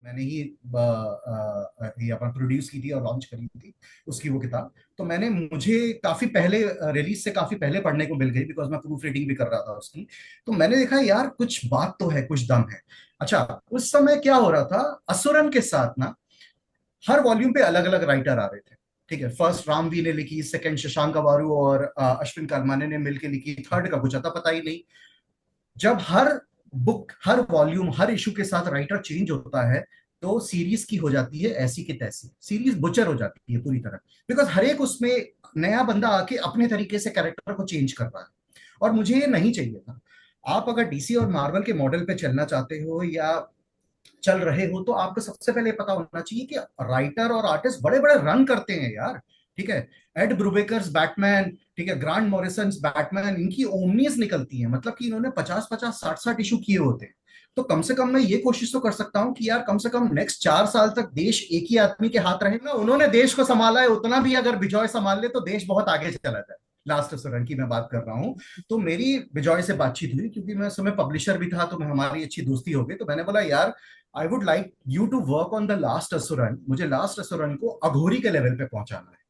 मैंने ही ये अपना प्रोड्यूस की थी और लॉन्च करी थी उसकी वो किताब। तो मैंने मुझे काफी पहले, रिलीज से काफी पहले पढ़ने को मिल गई, बिकॉज मैं प्रूफ रीडिंग भी कर रहा था उसकी। तो मैंने देखा यार कुछ बात तो है, कुछ दम है। अच्छा, उस समय क्या हो रहा था, असुरन के साथ ना हर वॉल्यूम पे अलग अलग राइटर आ रहे थे। ठीक है, फर्स्ट रामवी ने लिखी, सेकंड शशांक अवारू और अश्विन करमाने ने मिलकर लिखी, थर्ड का कुछ अता पता ही नहीं। जब हर बुक, हर वॉल्यूम, हर इशू के साथ राइटर चेंज होता है, तो सीरीज की हो जाती है ऐसी की तैसी, सीरीज बुचर हो जाती है पूरी तरह। बिकॉज हर एक उसमें नया बंदा आके अपने तरीके से कैरेक्टर को चेंज कर रहा है, और मुझे ये नहीं चाहिए था। आप अगर डीसी और मार्वल के मॉडल पे चलना चाहते हो या चल रहे हो, तो आपको सबसे पहले पता होना चाहिए कि राइटर और आर्टिस्ट बड़े बड़े रन करते हैं यार। ठीक है, एड ब्रूबेकर्स बैटमैन, ठीक है, ग्रांड मॉरिसन बैटमैन, इनकी ओमनीज निकलती हैं, मतलब कि इन्होंने 50-50, 60-60 इशू किए होते हैं। तो कम से कम मैं ये कोशिश तो कर सकता हूं कि यार कम से कम नेक्स्ट 4 साल तक देश एक ही आदमी के हाथ रहेगा। उन्होंने देश को संभाला है, उतना भी अगर बिजॉय संभाल ले तो देश बहुत आगे चला जाए। लास्ट सुरन की मैं बात कर रहा हूँ। तो मेरी बिजॉय से बातचीत हुई, क्योंकि मैं उस समय पब्लिशर भी था, तो हमारी अच्छी दोस्ती हो गई। तो मैंने बोला यार, I would like you to work on the last Asuran, मुझे लास्ट असुरन को अघोरी के लेवल पे पहुंचाना है।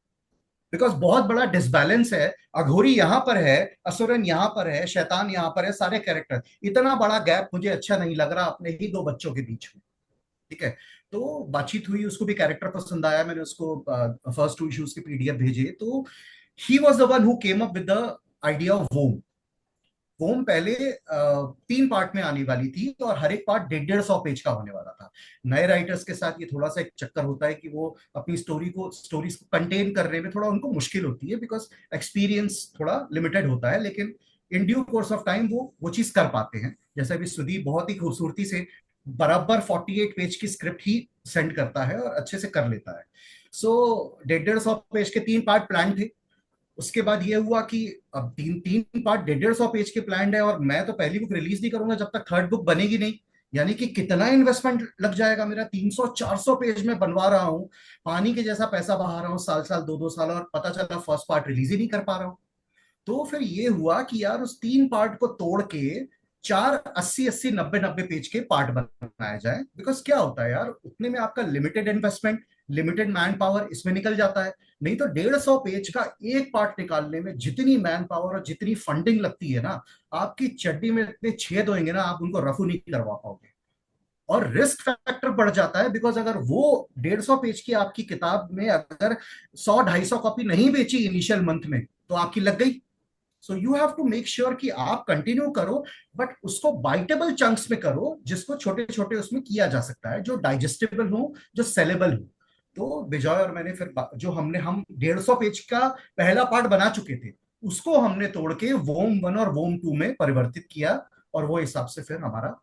बिकॉज बहुत बड़ा डिसबैलेंस है, अघोरी यहां पर है, असुरन यहां पर है, शैतान यहां पर है, सारे कैरेक्टर, इतना बड़ा गैप मुझे अच्छा नहीं लग रहा अपने ही दो बच्चों के बीच में। ठीक है, तो बातचीत हुई, उसको भी कैरेक्टर पसंद आया, मैंने उसको फर्स्ट 2 इश्यूज के पीडीएफ भेजे। तो he was the one who came up with the idea of वोम। वोम पहले 3 पार्ट में आने वाली थी, और हर एक पार्ट 150-150 पेज का होने वाला था। नए राइटर्स के साथ ये थोड़ा सा एक चक्कर होता है कि वो अपनी स्टोरीज को कंटेन करने में थोड़ा उनको मुश्किल होती है, बिकॉज एक्सपीरियंस थोड़ा लिमिटेड होता है। लेकिन in due course of time वो चीज कर पाते हैं। जैसे अभी सुदीप बहुत ही खूबसूरती से बराबर 48 पेज की स्क्रिप्ट ही सेंड करता है और अच्छे से कर लेता है। सो 150-150 पेज के 3 पार्ट प्लान थे। उसके बाद ये हुआ कि अब तीन तीन पार्ट 150-150 पेज के प्लान है, और मैं तो पहली बुक रिलीज नहीं करूंगा जब तक थर्ड बुक बनेगी नहीं। यानी कि कितना इन्वेस्टमेंट लग जाएगा मेरा, 300-400 पेज में बनवा रहा हूँ, पानी के जैसा पैसा बहा रहा हूँ, साल साल 2-2 साल, और पता चला फर्स्ट पार्ट रिलीज ही नहीं कर पा रहा हूँ। तो फिर ये हुआ कि यार उस 3 पार्ट को तोड़ के चार 80-80, 90-90 पेज के पार्ट बनाया जाए। बिकॉज क्या होता है यार, उतने में आपका limited investment, limited man power इसमें निकल जाता है। नहीं तो 150 पेज का एक पार्ट निकालने में जितनी मैन पावर और जितनी फंडिंग लगती है ना, आपकी चड्डी में इतने छेद होंगे ना, आप उनको रफू नहीं करवा पाओगे। और रिस्क फैक्टर बढ़ जाता है, बिकॉज अगर वो 150 पेज की आपकी किताब में अगर 100-250 कॉपी नहीं बेची इनिशियल मंथ में, तो आपकी लग गई। So you have to make sure कि आप कंटिन्यू करो, बट उसको बाइटेबल चंक्स में करो, जिसको छोटे छोटे उसमें किया जा सकता है, जो डाइजेस्टेबल हो, जो सेलेबल हो। तो बिजॉय और मैंने फिर जो हम 150 पेज का पहला पार्ट बना चुके थे, उसको हमने तोड़ के वोम 1 और वोम 2 में परिवर्तित किया। और वो हिसाब से फिर हमारा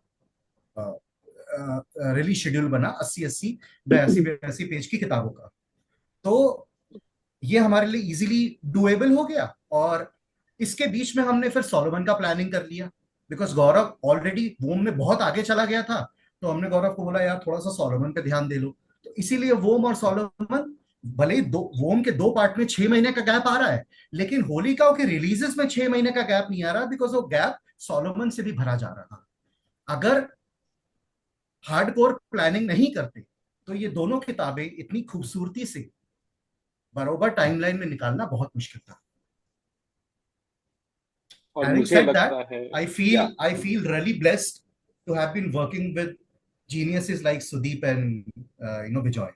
रिलीज शेड्यूल बना 80-80, 82-82 पेज की किताबों का। तो ये हमारे लिए इजीली डुएबल हो गया। और इसके बीच में हमने फिर सोलोमन का प्लानिंग कर लिया, बिकॉज गौरव ऑलरेडी वोम में बहुत आगे चला गया था। तो हमने गौरव को बोला यार थोड़ा सा सोलोमन पे ध्यान दे लो। तो इसीलिए वोम और सोलोमन, भले ही वोम के 2 पार्ट में 6 महीने का गैप आ रहा है, लेकिन होलिका के रिलीजेस में 6 महीने का गैप नहीं आ रहा, बिकॉज वो गैप सोलोमन से भी भरा जा रहा था। अगर हार्डकोर प्लानिंग नहीं करते, तो ये दोनों किताबें इतनी खूबसूरती से बरोबर टाइमलाइन में निकालना बहुत मुश्किल था। और Having मुझे said that, लगता है, I या feel I feel really blessed to have been working with geniuses like Sudeep and Bijoy,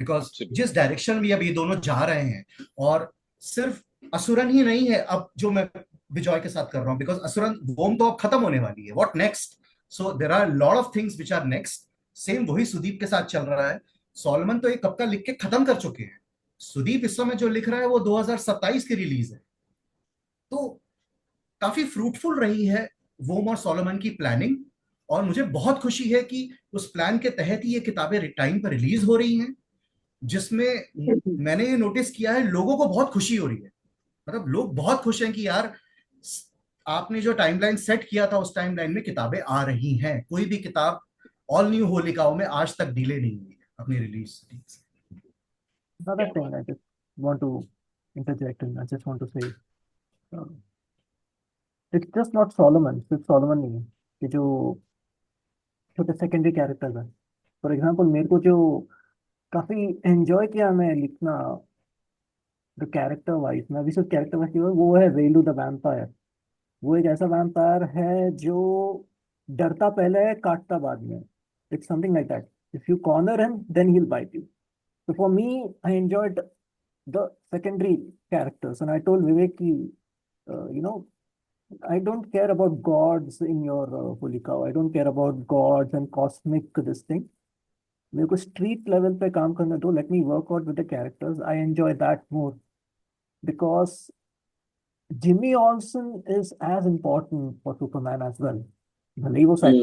because absolutely, जिस डायरेक्शन में अब ये दोनों जा रहे हैं, और सिर्फ असुरन ही नहीं है अब जो मैं बिजॉय के साथ कर रहा हूँ, बिकॉज असुरन वोम तो अब खत्म होने वाली है, what next. So there are lot of things which are next. Same वही सुदीप के साथ चल रहा है। सॉलमन तो एक कब का लिख के खत्म कर चुके हैं। सुदीप इस समय जो लिख रहा है वो 2027 की रिलीज है। तो काफी फ्रूटफुल रही है वोम और सोलोमन की प्लानिंग। और मुझे बहुत खुशी है कि उस प्लान के तहत ही ये किताबें टाइम पर रिलीज हो रही हैं, जिसमें मैंने ये नोटिस किया है लोगों को बहुत खुशी हो रही है। मतलब लोग बहुत खुश हैं कि यार आपने जो टाइमलाइन सेट किया था उस टाइमलाइन में किताबें आ रही हैं। कोई भी किताब ऑल न्यू होलिकाओं में आज तक डिले नहीं हुई है अपनी रिलीज से। Another क्या thing बात I just want to interject and I just want to say, uh, it's just not Solomon, सिर्फ Solomon नहीं है, ये जो छोटे सेकेंडरी कैरेक्टर्स हैं, फॉर एग्जाम्पल मेरे को जो काफी एंजॉय किया मैं लिखना, द कैरेक्टर वाइज, मैं अभी सिर्फ कैरेक्टर वाइज, वो है वेलू द वैम्पायर। वो एक ऐसा वैम्पायर है जो डरता पहले है, काटता बाद में। It's something like that, if you corner him then he will bite you. So for me, I enjoyed the secondary characters, and I told Vivek ki, I don't care about gods in your Holy Cow. I don't care about gods and cosmic this thing. मेरे को street level पे काम करने दो. Let me work out with the characters. I enjoy that more because Jimmy Olsen is as important for Superman as well. भले ही वो शायद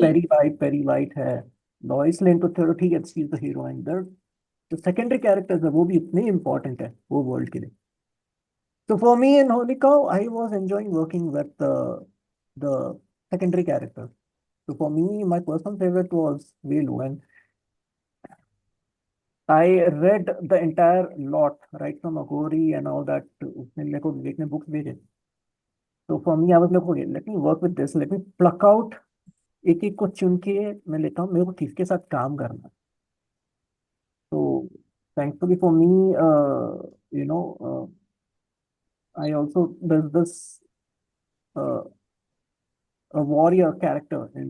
peri white है, लॉइस लेन तो चलो ठीक है, शी इज द हीरोइन, जो सेकेंडरी कैरेक्टर्स है वो भी इतने इंपॉर्टेंट है वो वर्ल्ड के लिए। So for me in Holy Cow, I was enjoying working with the secondary characters. So for me, my personal favorite was Velu, and I read the entire lot, right from Agori and all that. उसने मेरे को विवेक ने books भेजे। So for me, I was like, okay, let me work with this. Let me pluck out, एक एक को चुन के मैं लेता हूँ, मेरे को किसके साथ काम करना है। So thankfully for me, I also there's this uh, a warrior character in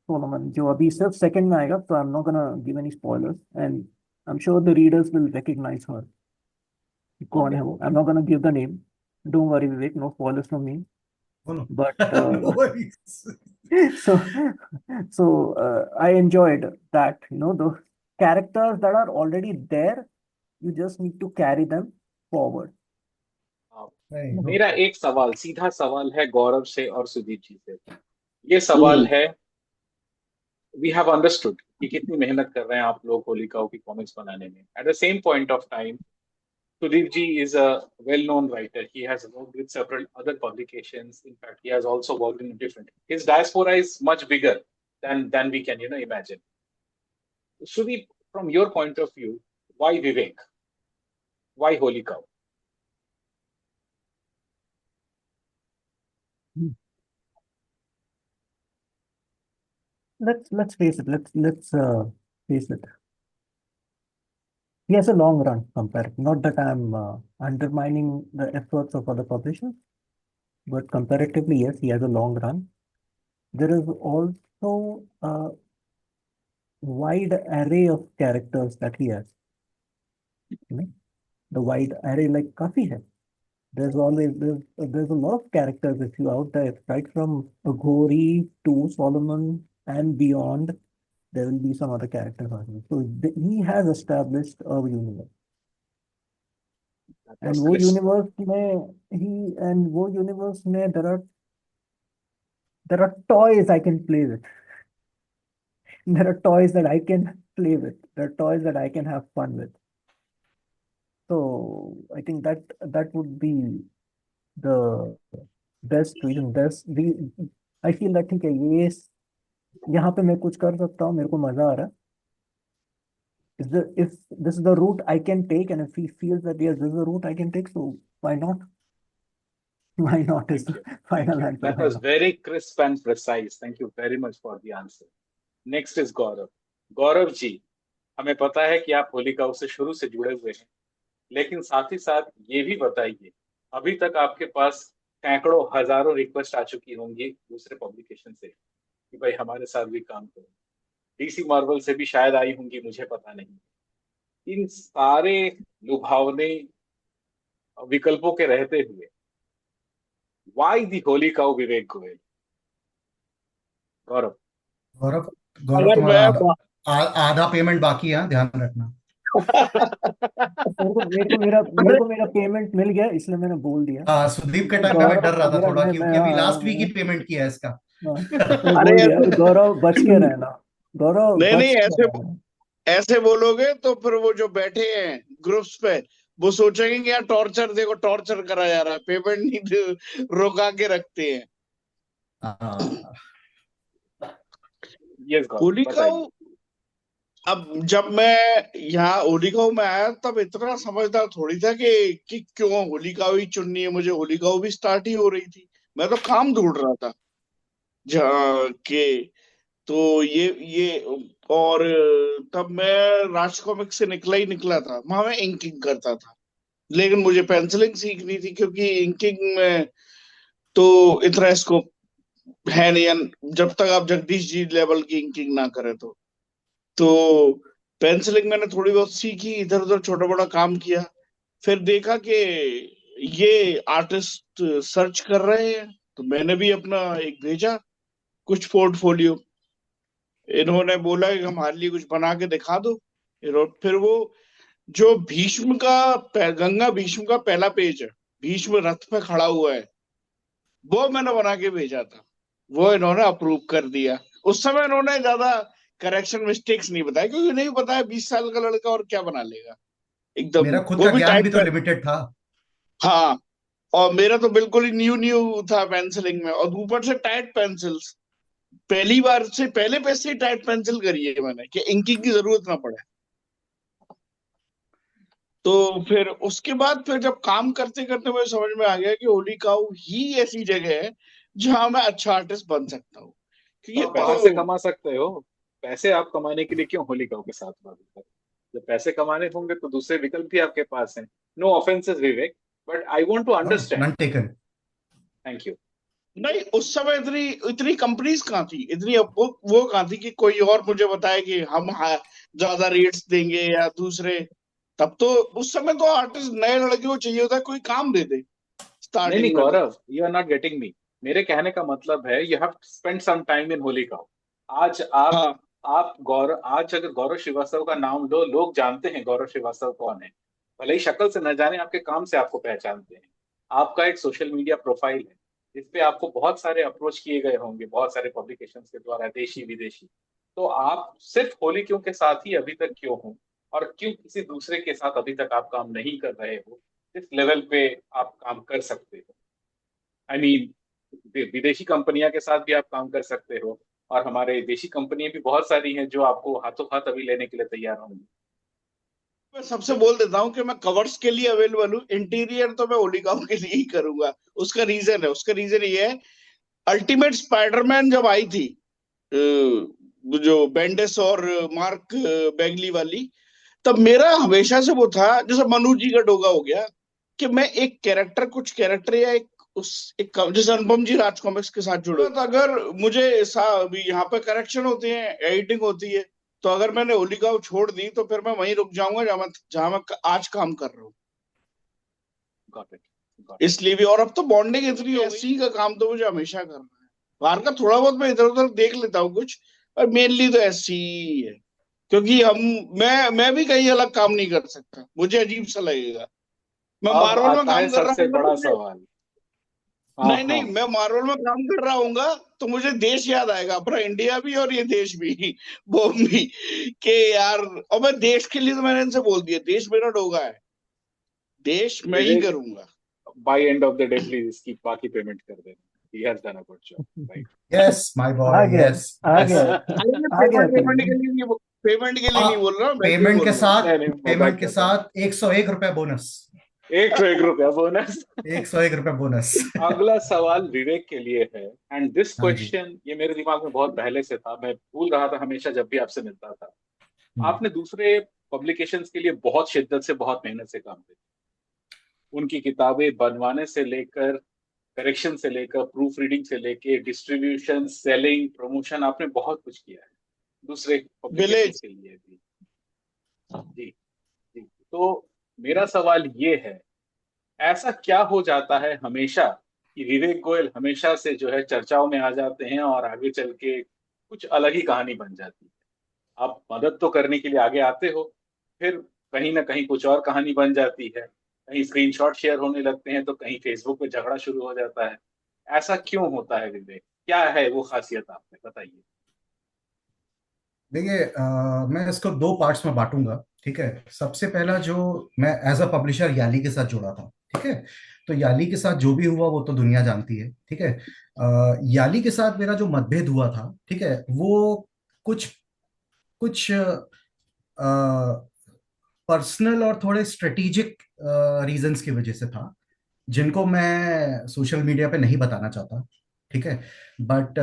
Solomon, जो अभी सिर्फ सेकंड में आएगा, so I'm not gonna give any spoilers, and I'm sure the readers will recognize her. कौन है वो? I'm not gonna give the name. Don't worry, Vivek, no spoilers from me. बोलो। But No worries. so I enjoyed that. The characters that are already there, you just need to carry them forward. हाँ, नहीं, मेरा एक सवाल, सीधा सवाल है गौरव से और सुदीप जी से। ये सवाल हम्म, है, वी हैव अंडरस्टूड कि कितनी मेहनत कर रहे हैं आप लोग होलिकाओं की कॉमिक्स बनाने में। At the same point of time, Sudeep ji is a well-known writer. He has worked with several other publications. In fact, he has also worked in different. His diaspora is much bigger than we can imagine. Sudeep, from your point of view, why Vivek? Why Holy Cow? Let's face it. Let's face it. He has a long run compared. Not that I'm undermining the efforts of other publishers, but comparatively, yes, he has a long run. There is also a wide array of characters that he has. The wide array, like काफी है. There's a lot of characters with you out there, right from Aghori to Solomon and beyond. There will be some other characters also. So he has established a universe. That And was वो Chris. universe में वो universe में there are toys I can play with. There are toys that I can play with. There are toys that I can have fun with. So I think that would be the best reason. I feel that ठीक है, ये यहाँ पे मैं कुछ कर सकता हूँ, मेरे को मजा आ रहा है. If this is the route I can take, and if he feels that yes, this is the route I can take, so why not? Why not is Thank the you. Thank final you. answer. That Why was not? very crisp and precise. Thank you very much for the answer. Next is Gaurav. Gaurav ji, हमें पता है कि आप होलिकाओं से शुरू से जुड़े हुए हैं, लेकिन साथ ही साथ ये भी बताइए, अभी तक आपके पास सैकड़ों हजारों रिक्वेस्ट आ चुकी होंगी दूसरे पब्लिकेशन से कि भाई हमारे साथ भी काम करो। डीसी मार्वल से भी शायद आई होंगी, मुझे पता नहीं। इन सारे लुभावने विकल्पों के रहते हुए, वाई दी होली काउ विवेक गोयल? गौरव। गौरव, गौरव अगर तुम्हारा मैं आधा पेमेंट बाकी है, ध्यान रखना। मेरे को मेरा पेमेंट मिल गया, इसलिए मैंने बोल दिया। सुदीप के टाइम पे मैं डर गौरव रहा था मेरा थोड़ा, मैं क्योंकि अभी लास्ट वीक ही हाँ, पेमेंट किया है इसका। मैं अरे बोल दिया, गौरव बच के रहना। गौरव नहीं बच नहीं, के ऐसे रहना। ऐसे बोलोगे तो फिर वो जो बैठे हैं ग्रुप्स पे वो सोचेंगे कि यार टॉर्चर, देखो टॉर्चर करा जा रहा है, पेमेंट नहीं रोका के रखते हैं। हाँ, यस गौरव, होलिकाऊ, बताइए। अब जब मैं यहाँ होलिकाऊ में आया तब इतना समझदार थोड़ी था कि क्यों होलिकाऊ ही चुननी है मुझे, होलिकाऊ भी स्टार्ट ही हो रही थी, मैं तो काम ढूंढ रहा था जहाँ के। तो ये और तब मैं राज कॉमिक से निकला था, वहां मैं इंकिंग करता था। लेकिन मुझे पेंसिलिंग सीखनी थी, क्योंकि इंकिंग में तो इतना स्कोप है नहीं, जब तक आप जगदीश जी लेवल की इंकिंग ना करें तो पेंसिलिंग मैंने थोड़ी बहुत सीखी, इधर उधर छोटा मोटा काम किया। फिर देखा कि ये आर्टिस्ट सर्च कर रहे हैं, तो मैंने भी अपना एक भेजा कुछ पोर्टफोलियो। इन्होंने बोला कि हमारे लिए कुछ बना के दिखा दो। फिर वो जो गंगा भीष्म का पहला पेज है, भीष्म रथ पे खड़ा हुआ है, वो मैंने बना के भेजा था। वो इन्होंने अप्रूव कर दिया। उस समय इन्होंने ज्यादा करेक्शन मिस्टेक्स नहीं बताया, क्योंकि नहीं बताया 20 साल का लड़का और क्या बना लेगा एकदम, मेरा खुद वो का भी ज्ञान भी टाइट तो पेन। लिमिटेड था। हाँ, और मेरा तो बिल्कुल ही न्यू न्यू था पेंसिलिंग में, और ऊपर से टाइट पेंसिल्स। पहली बार से पहले पेज से टाइट पेंसिल करी है मैंने, कि इंकिंग की जरूरत ना पड़े। तो फिर उसके बाद फिर जब काम करते करते मुझे समझ में आ गया कि होली काऊ ही ऐसी जगह है जहां मैं अच्छा आर्टिस्ट बन सकता हूँ। तो क्योंकि आप बाहर से कमा सकते हो। पैसे आप कमाने के लिए क्यों होलिकाओं के साथ बात कर? जब पैसे कमाने होंगे तो दूसरे विकल्प भी आपके पास हैं। No offences Vivek, but I want to understand. None taken. Thank you. नहीं, उस समय इतनी इतनी कंपनीज कहाँ थी, इतनी वो कहाँ थी कि कोई और मुझे बताए कि हम ज्यादा रेट्स देंगे या दूसरे। तब तो उस समय तो आर्टिस्ट नए लड़के को चाहिए होता है कोई काम दे दे नहीं नहीं स्टार्टिंग में। तो Gaurav, you are not getting me. मेरे कहने का मतलब है you have spend some time in होलिकाओ। आज हाँ, आप गौरव, आज अगर गौरव श्रीवास्तव का नाम लो, लोग जानते हैं गौरव श्रीवास्तव कौन है। भले ही शक्ल से न जाने, आपके काम से आपको पहचानते हैं। आपका एक सोशल मीडिया प्रोफाइल है, इस पे आपको बहुत सारे अप्रोच किए गए होंगे, बहुत सारे पब्लिकेशंस के द्वारा, देशी विदेशी। तो आप सिर्फ होली क्यों के साथ ही अभी तक क्यों हो, और क्यों किसी दूसरे के साथ अभी तक आप काम नहीं कर रहे हो जिस लेवल पे आप काम कर सकते हो? आई मीन, विदेशी कंपनियां के साथ भी आप काम कर सकते हो, और हमारे देशी कंपनियां भी बहुत सारी हैं जो आपको हाथों हाथ अभी लेने के लिए तैयार होंगी। मैं सबसे बोल देता हूँ कि मैं कवर्स के लिए अवेलेबल हूँ, इंटीरियर तो मैं होलिकाओं के लिए ही करूंगा। उसका रीजन ये है, अल्टीमेट स्पाइडरमैन जब आई थी, जो बेंडेस और मार्क बेगली वाली, तब मेरा हमेशा से वो था, जैसे मनु जी का डोगा हो गया, कि मैं एक कैरेक्टर, कुछ कैरेक्टर या जैसे अनुपम जी राज कॉमिक्स के साथ जुड़े, तो अगर मुझे अभी यहाँ पे करेक्शन होते हैं, एडिटिंग होती है, तो अगर मैंने होलिका छोड़ दी तो फिर मैं वहीं रुक जाऊंगा जहां मैं आज काम कर रहा हूँ। Got it, got it. इसलिए भी, और अब तो बॉन्डिंग इतनी हो गई, एससी का काम तो मुझे हमेशा करना है। बाहर का थोड़ा बहुत मैं इधर उधर देख लेता हूँ कुछ, और मेनली तो एससी ही है। क्योंकि मैं भी कहीं अलग काम नहीं कर सकता, मुझे अजीब सा लगेगा। मैं अब मार्वल में आता है काम कर रहा सबसे हूँ बड़ा मुझे, सवाल। हाँ नहीं हाँ। नहीं, मैं मार्वल में काम कर रहा हूँगा तो मुझे देश याद आएगा, अपना इंडिया भी और ये देश भी वो भी, कि यार। और मैं देश के लिए तो मैंने इनसे बोल दिया, देश मेरा डोगा है, देश मैं ही विवेक, करूंगा। By end of the day please इसकी बाकी पेमेंट कर देना। He has done a good job, right? Yes my ah boy, गया, यस आ यस। गया, अरे मैं आ गया पेमेंट पेमेंट। के लिए नहीं, पेमेंट के लिए आ नहीं बोल रहा, वैसे ही पेमेंट के बोल रहा हूँ। साथ, नहीं नहीं, पेमेंट मजाक के कर रहा हूँ। साथ 101 रुपए बोनस। 101 रुपया बोनस। 101 रुपए बोनस। अगला सवाल विवेक के लिए है, एंड दिस हाँ जी। क्वेश्चन ये मेरे दिमाग में बहुत पहले से था, मैं भूल रहा था हमेशा जब भी आपसे मिलता था। हम्म। आपने दूसरे पब्लिकेशंस के लिए बहुत शिद्दत से, बहुत मेहनत से काम किया। उनकी किताबें बनवाने से लेकर, करेक्शन से लेकर, प्रूफ रीडिंग से लेकर, डिस्ट्रीब्यूशन, सेलिंग, प्रमोशन, आपने बहुत कुछ किया है दूसरे पब्लिकेशंस विलेज। के लिए भी। जी जी। तो मेरा सवाल ये है, ऐसा क्या हो जाता है हमेशा कि विवेक गोयल हमेशा से जो है चर्चाओं में आ जाते हैं, और आगे चल के कुछ अलग ही कहानी बन जाती है? आप मदद तो करने के लिए आगे आते हो, फिर कहीं ना कहीं कुछ और कहानी बन जाती है। कहीं स्क्रीनशॉट शेयर होने लगते हैं, तो कहीं फेसबुक पे झगड़ा शुरू हो जाता है। ऐसा क्यों होता है विवेक? क्या है वो खासियत, आपने बताइए। देखिए, मैं इसको दो पार्ट्स में बांटूंगा। ठीक है, सबसे पहला, जो मैं एज अ पब्लिशर याली के साथ जुड़ा था, ठीक है, तो याली के साथ जो भी हुआ वो तो दुनिया जानती है। ठीक है, याली के साथ मेरा जो मतभेद हुआ था, ठीक है, वो कुछ कुछ पर्सनल और थोड़े स्ट्रेटेजिक रीजंस की वजह से था, जिनको मैं सोशल मीडिया पे नहीं बताना चाहता। ठीक है। बट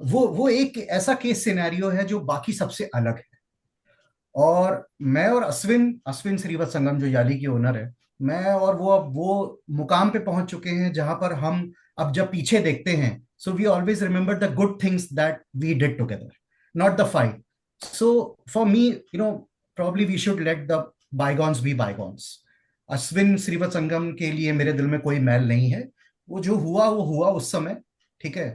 वो एक ऐसा केस सिनेरियो है जो बाकी सबसे अलग है। और मैं और अश्विन अश्विन श्रीवत्संगम जो याली की ओनर है, मैं और वो अब वो मुकाम पे पहुंच चुके हैं जहां पर हम अब जब पीछे देखते हैं, so we always remember the good things that we did together, not the fight. So for me, probably we should let the bygones be bygones. Ashwin Srivatsangam के लिए मेरे दिल में कोई मैल नहीं है। वो जो हुआ वो हुआ उस समय, ठीक है।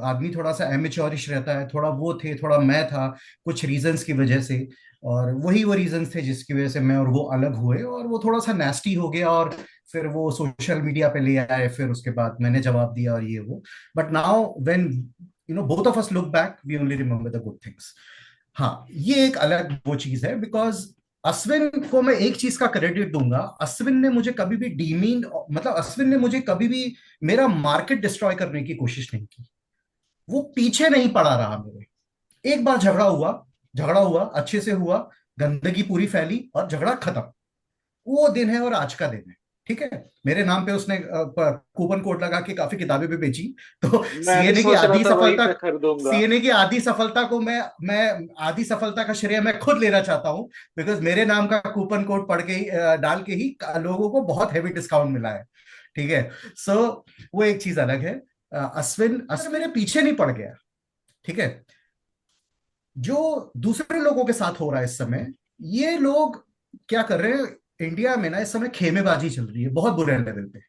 आदमी थोड़ा सा एमेच्योरिश रहता है, थोड़ा वो थे, थोड़ा मैं था, कुछ रीजंस की वजह से। और वही वो रीजंस थे जिसकी वजह से मैं और वो अलग हुए, और वो थोड़ा सा नेस्टी हो गया, और फिर वो सोशल मीडिया पे ले आए, फिर उसके बाद मैंने जवाब दिया और ये वो। But now when both of us look back, we only remember the good things. हाँ, ये एक अलग वो चीज है, बिकॉज अश्विन को मैं एक चीज का क्रेडिट दूंगा, अश्विन ने मुझे कभी भी डीमीन, मतलब अश्विन ने मुझे कभी भी मेरा मार्केट डिस्ट्रॉय करने की कोशिश नहीं की। वो पीछे नहीं पड़ा रहा मेरे। एक बार झगड़ा हुआ, अच्छे से हुआ, गंदगी पूरी फैली और झगड़ा खत्म। वो दिन है और आज का दिन है, ठीक है। मेरे नाम पे उसने कूपन कोड लगा के काफी किताबें भी बेची। तो मैं भी सीएनए की सोच रहा आधी था वहीं सफलता पे खरीदूंगा। सीएनए की आधी सफलता को मैं आधी सफलता का श्रेय मैं खुद लेना चाहता हूं, बिकॉज मेरे नाम का कूपन कोड पढ़ के ही डाल के ही लोगों को बहुत हैवी डिस्काउंट मिला है, ठीक है। सो वो एक चीज अलग है। अश्विन मेरे पीछे नहीं पड़ गया, ठीक है। जो दूसरे लोगों के साथ हो रहा है इस समय, ये लोग क्या कर रहे हैं इंडिया में ना, इस समय खेमेबाजी चल रही है बहुत बुरे लेवल पे,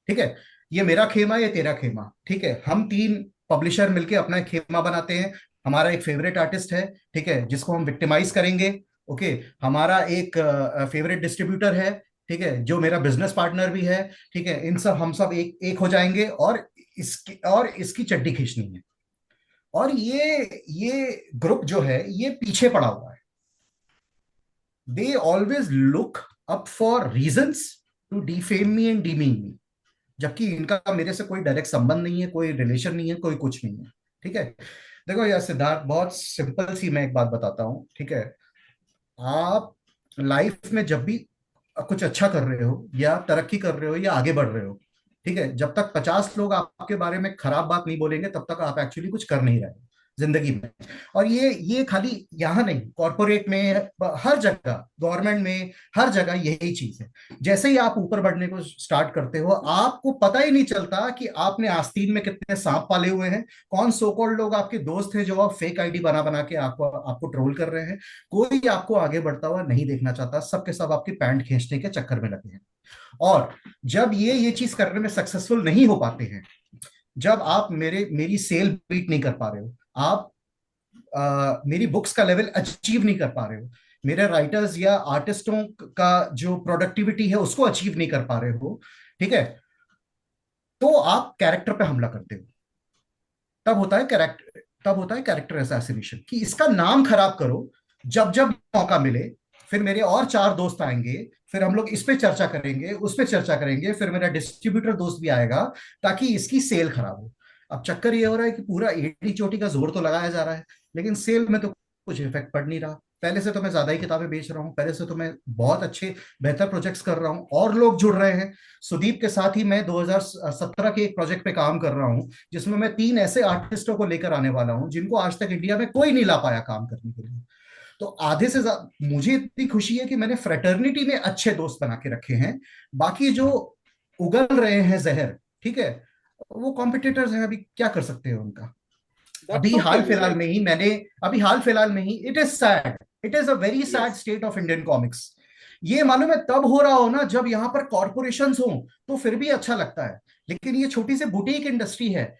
ठीक है। ये मेरा खेमा, ये तेरा खेमा, ठीक है। हम तीन पब्लिशर मिलके अपना एक खेमा बनाते हैं। हमारा एक फेवरेट आर्टिस्ट है, ठीक है, जिसको हम विक्टिमाइज करेंगे। ओके। हमारा एक फेवरेट डिस्ट्रीब्यूटर है, ठीक है, जो मेरा बिजनेस पार्टनर भी है, ठीक है। इन सब हम सब एक एक हो जाएंगे, और इसकी चड्डी खींचनी है। और ये ग्रुप जो है ये पीछे पड़ा हुआ है। They always look up for reasons to defame me and demean me, जबकि इनका मेरे से कोई डायरेक्ट संबंध नहीं है, कोई रिलेशन नहीं है, कोई कुछ नहीं है, ठीक है। देखो यार सिद्धार्थ, बहुत सिंपल सी मैं एक बात बताता हूं, ठीक है। आप लाइफ में जब भी कुछ अच्छा कर रहे हो या तरक्की कर रहे हो या आगे बढ़ रहे हो, ठीक है, जब तक 50 लोग आपके बारे में खराब बात नहीं बोलेंगे तब तक आप एक्चुअली कुछ कर नहीं रहे हो जिंदगी में। और ये खाली यहाँ नहीं, कॉर्पोरेट में, हर जगह, गवर्नमेंट में, हर जगह यही चीज है। जैसे ही आप ऊपर बढ़ने को स्टार्ट करते हो, आपको पता ही नहीं चलता कि आपने आस्तीन में कितने सांप पाले हुए हैं, कौन सो कॉल्ड लोग आपके दोस्त हैं जो आप फेक आईडी बना बना के आपको ट्रोल कर रहे हैं। कोई आपको आगे बढ़ता हुआ नहीं देखना चाहता, सबके सब आपकी पैंट खींचने के चक्कर में लगे हैं। और जब ये चीज करने में सक्सेसफुल नहीं हो पाते हैं, जब आप मेरी सेल बीट नहीं कर पा रहे हो, आप मेरी बुक्स का लेवल अचीव नहीं कर पा रहे हो, मेरे राइटर्स या आर्टिस्टों का जो प्रोडक्टिविटी है उसको अचीव नहीं कर पा रहे हो, ठीक है, तो आप कैरेक्टर पे हमला करते हो। तब होता है कैरेक्टर असैसिनेशन, कि इसका नाम खराब करो। जब जब मौका मिले, फिर मेरे और चार दोस्त आएंगे, फिर हम लोग इस पे चर्चा करेंगे, उस पे चर्चा करेंगे, फिर मेरा डिस्ट्रीब्यूटर दोस्त भी आएगा, ताकि इसकी सेल खराब हो। अब चक्कर ये हो रहा है कि पूरा एडी चोटी का जोर तो लगाया जा रहा है, लेकिन सेल में तो कुछ इफेक्ट पड़ नहीं रहा। पहले से तो मैं ज्यादा ही किताबें बेच रहा हूँ, पहले से तो मैं बहुत अच्छे बेहतर प्रोजेक्ट्स कर रहा हूँ, और लोग जुड़ रहे हैं। सुदीप के साथ ही मैं 2017 के एक प्रोजेक्ट पे काम कर रहा हूँ, जिसमें मैं 3 ऐसे आर्टिस्टों को लेकर आने वाला हूँ जिनको आज तक इंडिया में कोई नहीं ला पाया काम करने के लिए। तो आधे से मुझे इतनी खुशी है कि मैंने फ्रेटर्निटी में अच्छे दोस्त बना के रखे हैं। बाकी जो उगल रहे हैं जहर, ठीक है, वो कॉम्पिटिटर्स हैं, अभी क्या कर सकते हैं उनका। That's okay Vijay. अभी हाल फिलहाल में ही, it is sad, it is a very sad yes. State of Indian comics. ये मालूम है तब हो रहा हो ना जब यहाँ पर कॉर्पोरेशंस हो, तो फिर भी अच्छा लगता है। लेकिन ये छोटी सी बुटीक इंडस्ट्री है।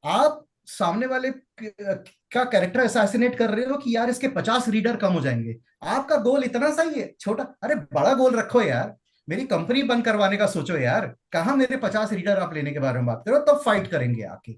आप सामने वाले का कैरेक्टर असैसिनेट कर रहे हो कि यार इसके 50 रीडर कम हो जाएंगे। आपका गोल इतना सा ही है, छोटा, अरे बड़ा गोल रखो यार। मेरी कंपनी बंद करवाने का सोचो यार, कहाँ मेरे 50 रीडर आप लेने के बारे में बात करो, तब फाइट करेंगे आके।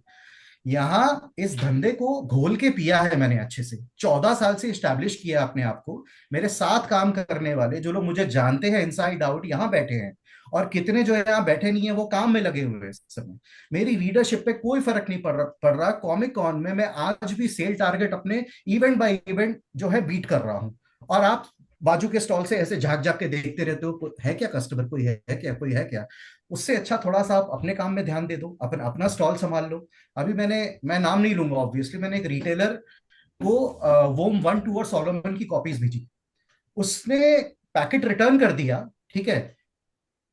यहाँ इस धंधे को घोल के पिया है मैंने अच्छे से, 14 साल से स्टैब्लिश किया अपने आप को। मेरे साथ काम करने वाले जो लोग मुझे जानते हैं इनसाइड आउट यहाँ बैठे हैं, और कितने जो यहाँ बैठे नहीं है वो काम में लगे हुए हैं इस समय। मेरी रीडरशिप पे कोई फर्क नहीं पड़ रहा। कॉमिक कॉन में मैं आज भी सेल टारगेट अपने इवेंट बाय इवेंट जो है बीट कर रहा हूँ। और आप बाजू के स्टॉल से ऐसे झांक झांक के देखते रहते हो, है क्या कस्टमर, कोई है क्या, कोई है क्या। उससे अच्छा थोड़ा सा आप अपने काम में ध्यान दे दो, अपना अपना स्टॉल संभाल लो। अभी मैं नाम नहीं लूंगा ऑब्वियसली, मैंने एक रिटेलर को वोम 1 2 और सोलोमन की कॉपीज भेजी, उसने पैकेट रिटर्न कर दिया, ठीक है,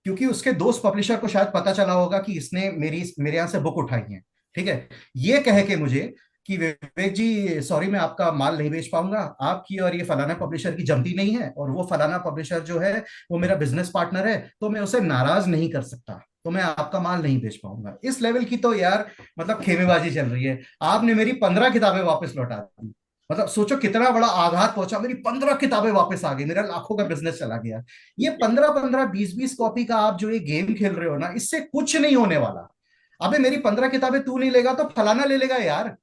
क्योंकि उसके दोस्त पब्लिशर को शायद पता चला होगा कि इसने मेरे यहाँ से बुक उठाई है, ठीक है। ये कह के मुझे कि विवेक जी सॉरी मैं आपका माल नहीं बेच पाऊंगा, आपकी और ये फलाना पब्लिशर की जमती नहीं है, और वो फलाना पब्लिशर जो है वो मेरा बिजनेस पार्टनर है, तो मैं उसे नाराज नहीं कर सकता, तो मैं आपका माल नहीं बेच पाऊंगा। इस लेवल की तो यार मतलब खेमेबाजी चल रही है। आपने मेरी 15 किताबें वापस लौटा दी, मतलब सोचो कितना बड़ा आघात पहुंचा, मेरी 15 किताबें वापस आ गई, मेरा लाखों का बिजनेस चला गया। ये 15 15 20 20 कॉपी का आप जो ये गेम खेल रहे हो ना, इससे कुछ नहीं होने वाला। अबे मेरी 15 किताबें तू नहीं लेगा तो फलाना ले लेगा यार,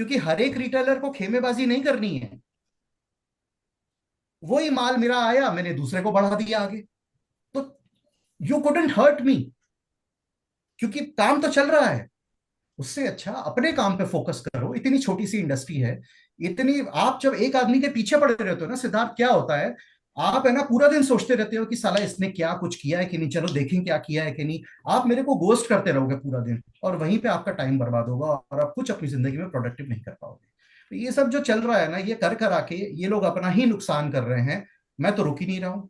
क्योंकि हर एक रिटेलर को खेमेबाजी नहीं करनी है। वही माल मेरा आया, मैंने दूसरे को बढ़ा दिया आगे, तो यू कुडंट हर्ट मी, क्योंकि काम तो चल रहा है। उससे अच्छा अपने काम पे फोकस करो, इतनी छोटी सी इंडस्ट्री है। इतनी आप जब एक आदमी के पीछे पड़े रहते हो ना सिद्धार्थ, क्या होता है, आप है ना पूरा दिन सोचते रहते हो कि साला इसने क्या कुछ किया है कि नहीं, चलो देखें क्या किया है कि नहीं। आप मेरे को गोस्ट करते रहोगे पूरा दिन, और वहीं पे आपका टाइम बर्बाद होगा और आप कुछ अपनी जिंदगी में प्रोडक्टिव नहीं कर पाओगे। तो ये सब जो चल रहा है ना, ये कर कर आके ये लोग अपना ही नुकसान कर रहे हैं। मैं तो रुक ही नहीं रहा हूं।